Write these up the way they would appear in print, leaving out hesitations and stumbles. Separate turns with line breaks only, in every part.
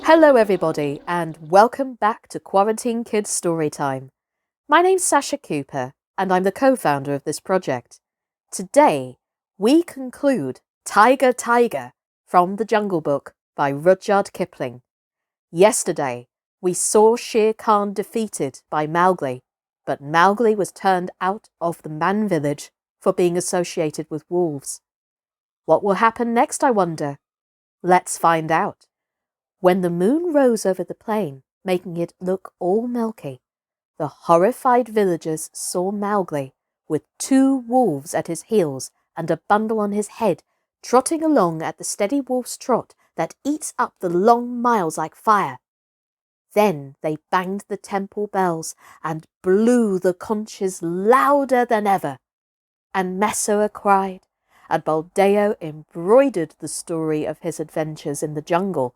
Hello everybody and welcome back to Quarantine Kids Storytime. My name's Sascha Cooper and I'm the co-founder of this project. Today we conclude Tiger Tiger from the Jungle Book by Rudyard Kipling. Yesterday we saw Shere Khan defeated by Mowgli, but Mowgli was turned out of the man village for being associated with wolves. What will happen next, I wonder? Let's find out. When the moon rose over the plain, making it look all milky, the horrified villagers saw Mowgli with 2 wolves at his heels and a bundle on his head, trotting along at the steady wolf's trot that eats up the long miles like fire. Then they banged the temple bells and blew the conches louder than ever, and Messoa cried, and Buldeo embroidered the story of his adventures in the jungle,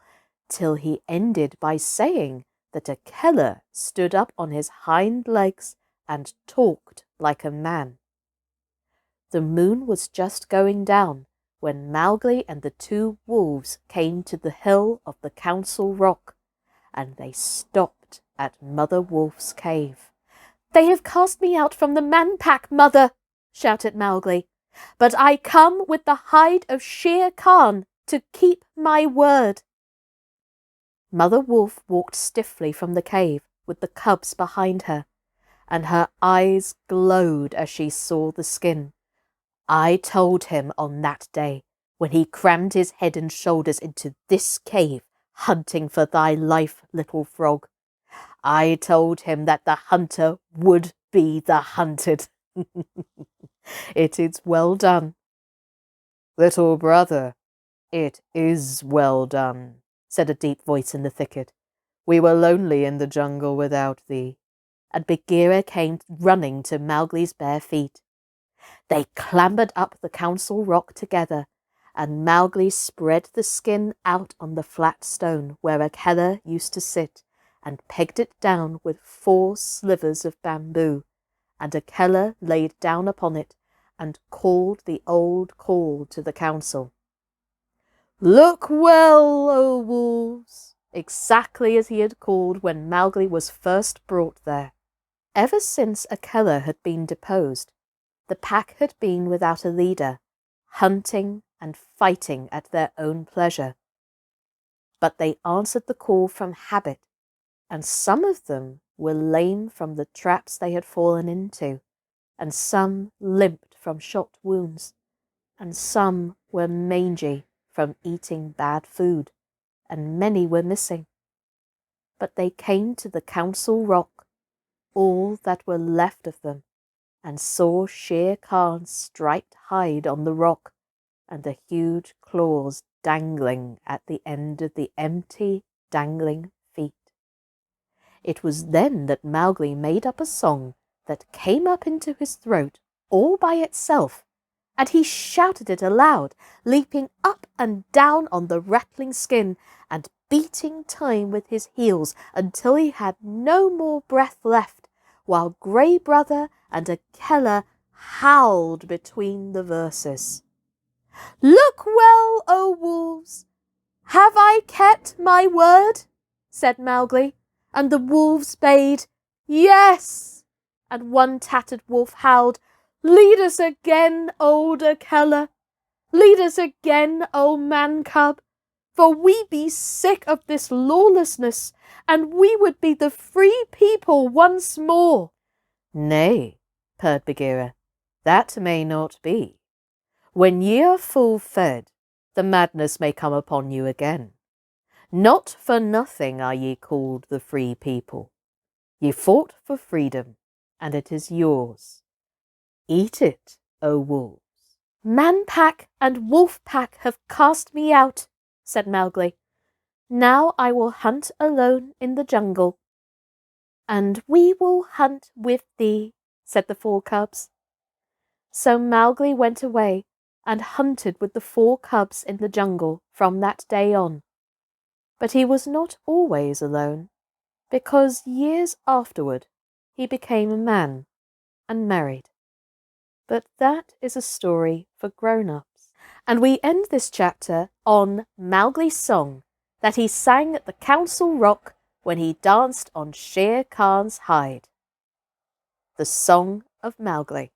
till he ended by saying that a Keller stood up on his hind legs and talked like a man. The moon was just going down when Mowgli and the 2 wolves came to the hill of the Council Rock, and they stopped at Mother Wolf's cave. "They have cast me out from the man pack, Mother," shouted Mowgli, "but I come with the hide of Shere Khan to keep my word." Mother Wolf walked stiffly from the cave with the cubs behind her, and her eyes glowed as she saw the skin. "I told him on that day, when he crammed his head and shoulders into this cave, hunting for thy life, little frog. I told him that the hunter would be the hunted." "It is well done." "Little brother, it is well done," said a deep voice in the thicket. "We were lonely in the jungle without thee." And Bagheera came running to Mowgli's bare feet. They clambered up the Council Rock together, and Mowgli spread the skin out on the flat stone where a Keller used to sit, and pegged it down with 4 slivers of bamboo, and a Keller laid down upon it and called the old call to the council. "Look well, O wolves!" exactly as he had called when Mowgli was first brought there. Ever since a Keller had been deposed, the pack had been without a leader, hunting and fighting at their own pleasure. But they answered the call from habit, and some of them were lame from the traps they had fallen into, and some limped from shot wounds, and some were mangy from eating bad food, and many were missing. But they came to the Council Rock, all that were left of them, and saw Shere Khan's striped hide on the rock, and the huge claws dangling at the end of the empty, dangling feet. It was then that Mowgli made up a song that came up into his throat all by itself, and he shouted it aloud, leaping up and down on the rattling skin, and beating time with his heels until he had no more breath left, while Grey Brother and a Keller howled between the verses. "Look well, O wolves! Have I kept my word?" said Mowgli, and the wolves bayed, "Yes!" and one tattered wolf howled, "Lead us again, older Keller! Lead us again, O man cub! For we be sick of this lawlessness, and we would be the free people once more." "Nay," purred Bagheera, "that may not be. When ye are full fed, the madness may come upon you again. Not for nothing are ye called the free people. Ye fought for freedom, and it is yours. Eat it, O wolves." "Man pack and wolf pack have cast me out," said Mowgli. "Now I will hunt alone in the jungle." "And we will hunt with thee," said the 4 cubs. So Mowgli went away and hunted with the 4 cubs in the jungle from that day on. But he was not always alone, because years afterward he became a man and married. But that is a story for grown-ups. And we end this chapter on Mowgli's song that he sang at the Council Rock when he danced on Shere Khan's hide. The Song of Mowgli.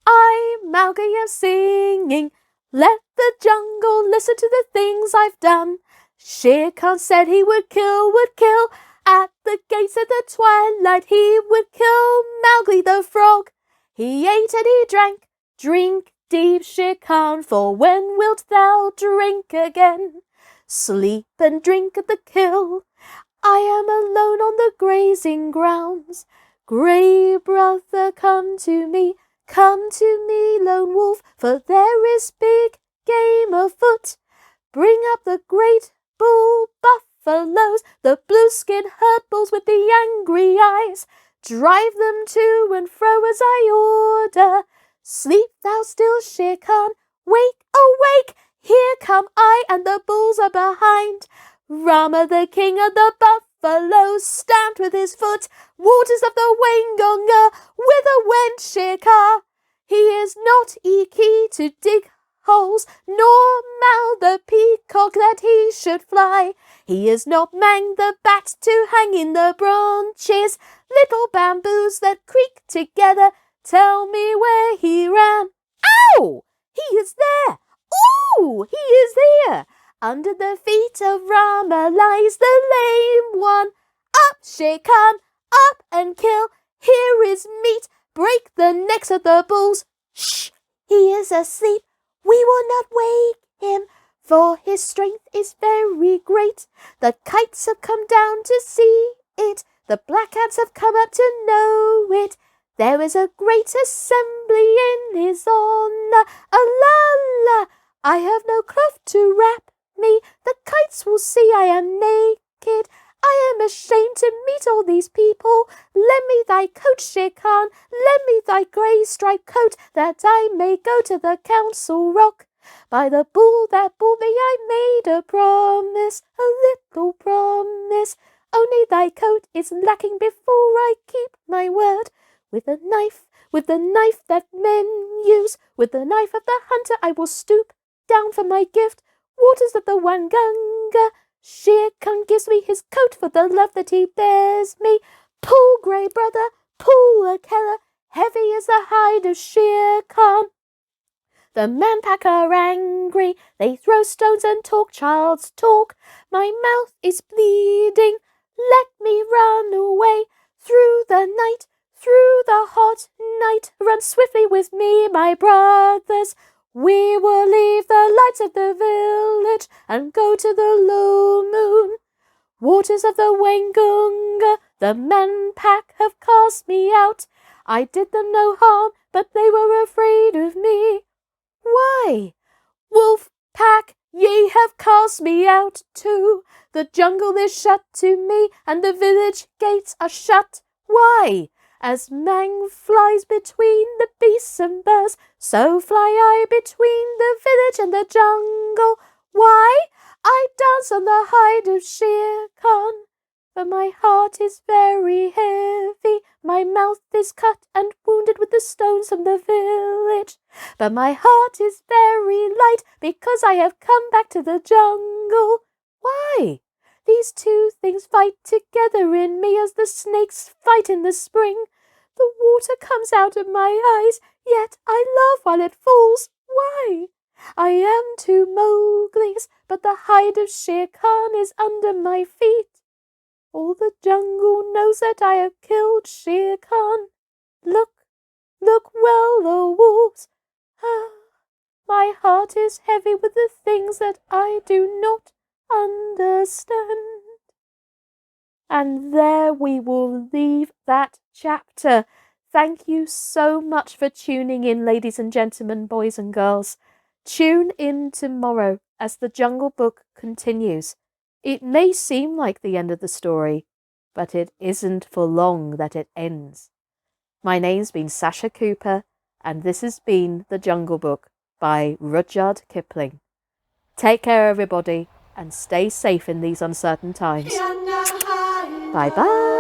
I, Mowgli, am singing. Let the jungle listen to the things I've done. Shere Khan said he would kill. At the gates of the twilight he would kill Mowgli the frog. He ate and he drank. Drink deep, Shere Khan, for when wilt thou drink again? Sleep and drink at the kill. I am alone on the grazing grounds. Grey brother, come to me, lone wolf, for there is big game afoot. Bring up the great bull buffaloes, the blue-skin herd bulls with the angry eyes. Drive them to and fro as I order. Sleep thou still, Shere Khan, wake, awake, here come I, and the bulls are behind. Rama, the king of the buffaloes, stamped with his foot. Waters of the Waingunga, whither went Shere Khan? He is not Iki to dig holes, nor Mal the peacock that he should fly. He is not Mang the bat to hang in the branches. Little bamboos that creak together, tell me where he ran. Ow! He is there! Ooh! He is here! Under the feet of Rama lies the lame one. Up, Shere Khan, up and kill. Here is meat. Break the necks of the bulls. Shh! He is asleep. We will not wake him, for his strength is very great. The kites have come down to see it. The black ants have come up to know it. There is a great assembly in his honour. Alala! I have no cloth to wrap me. The kites will see I am naked. I am ashamed to meet all these people. Lend me thy coat, Shere Khan. Lend me thy grey striped coat, that I may go to the Council Rock. By the bull that bore me I made a promise, a little promise. Only thy coat is lacking before I keep my word. With the knife that men use, with the knife of the hunter I will stoop down for my gift. Waters of the Waingunga, Shere Khan gives me his coat for the love that he bears me. Pull, grey brother, pull, Akela, heavy is the hide of Shere Khan. The Man-Pack are angry, they throw stones and talk child's talk. My mouth is bleeding, let me run away. Through the night, through the hot night, run swiftly with me, my brothers. We will leave the lights of the village and go to the low moon. Waters of the Waingunga, the Man-Pack have cast me out. I did them no harm, but they were afraid of me. Why? Wolf Pack, ye have cast me out too. The jungle is shut to me, and the village gates are shut. Why? As Mang flies between the beasts and birds, so fly I between the village and the jungle. Why? I dance on the hide of Shere Khan, but my heart is very heavy. My mouth is cut and wounded with the stones from the village, but my heart is very light because I have come back to the jungle. Why? These two things fight together in me as the snakes fight in the spring. The water comes out of my eyes, yet I laugh while it falls. Why? I am two Mowglis, but the hide of Shere Khan is under my feet. All the jungle knows that I have killed Shere Khan. Look well, the wolves. Ah, my heart is heavy with the things that I do not understand. And there we will leave that chapter. Thank you so much for tuning in, ladies and gentlemen, boys and girls. Tune in tomorrow as the Jungle Book continues. It may seem like the end of the story, but it isn't for long that it ends. My name's been Sascha Cooper, and this has been The Jungle Book by Rudyard Kipling. Take care, everybody, and stay safe in these uncertain times. Bye-bye.